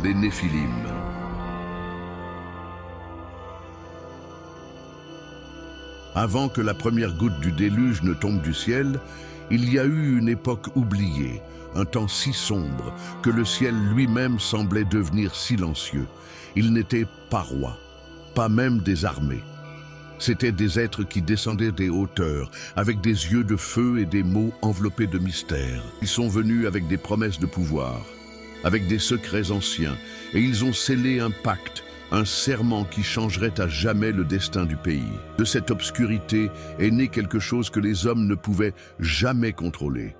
les Néphilim. Avant que la première goutte du déluge ne tombe du ciel, il y a eu une époque oubliée, un temps si sombre que le ciel lui-même semblait devenir silencieux. Il n'était pas roi, pas même des armées. C'étaient des êtres qui descendaient des hauteurs, avec des yeux de feu et des mots enveloppés de mystère. Ils sont venus avec des promesses de pouvoir, avec des secrets anciens, et ils ont scellé un pacte, un serment qui changerait à jamais le destin du pays. De cette obscurité est né quelque chose que les hommes ne pouvaient jamais contrôler.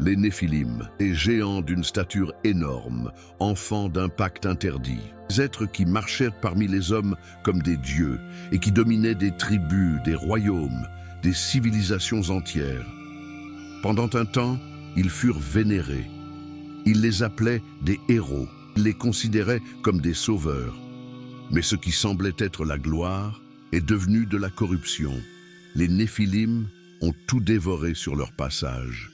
Les Néphilim, des géants d'une stature énorme, enfants d'un pacte interdit. Des êtres qui marchaient parmi les hommes comme des dieux et qui dominaient des tribus, des royaumes, des civilisations entières. Pendant un temps, ils furent vénérés. Ils les appelaient des héros. Ils les considéraient comme des sauveurs. Mais ce qui semblait être la gloire est devenu de la corruption. Les Néphilim ont tout dévoré sur leur passage.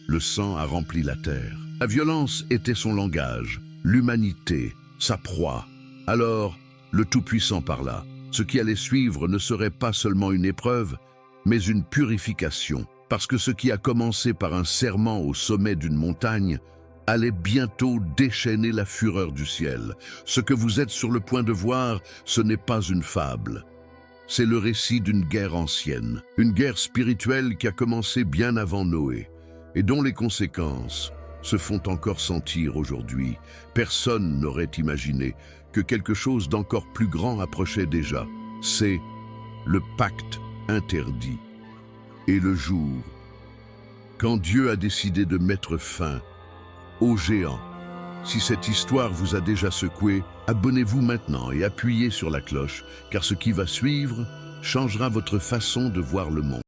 Le sang a rempli la terre. La violence était son langage, l'humanité, sa proie. Alors, le Tout-Puissant parla. Ce qui allait suivre ne serait pas seulement une épreuve, mais une purification. Parce que ce qui a commencé par un serment au sommet d'une montagne allait bientôt déchaîner la fureur du ciel. Ce que vous êtes sur le point de voir, ce n'est pas une fable. C'est le récit d'une guerre ancienne, une guerre spirituelle qui a commencé bien avant Noé, et dont les conséquences se font encore sentir aujourd'hui. Personne n'aurait imaginé que quelque chose d'encore plus grand approchait déjà. C'est le pacte interdit. Et le jour, quand Dieu a décidé de mettre fin aux géants. Si cette histoire vous a déjà secoué, abonnez-vous maintenant et appuyez sur la cloche, car ce qui va suivre changera votre façon de voir le monde.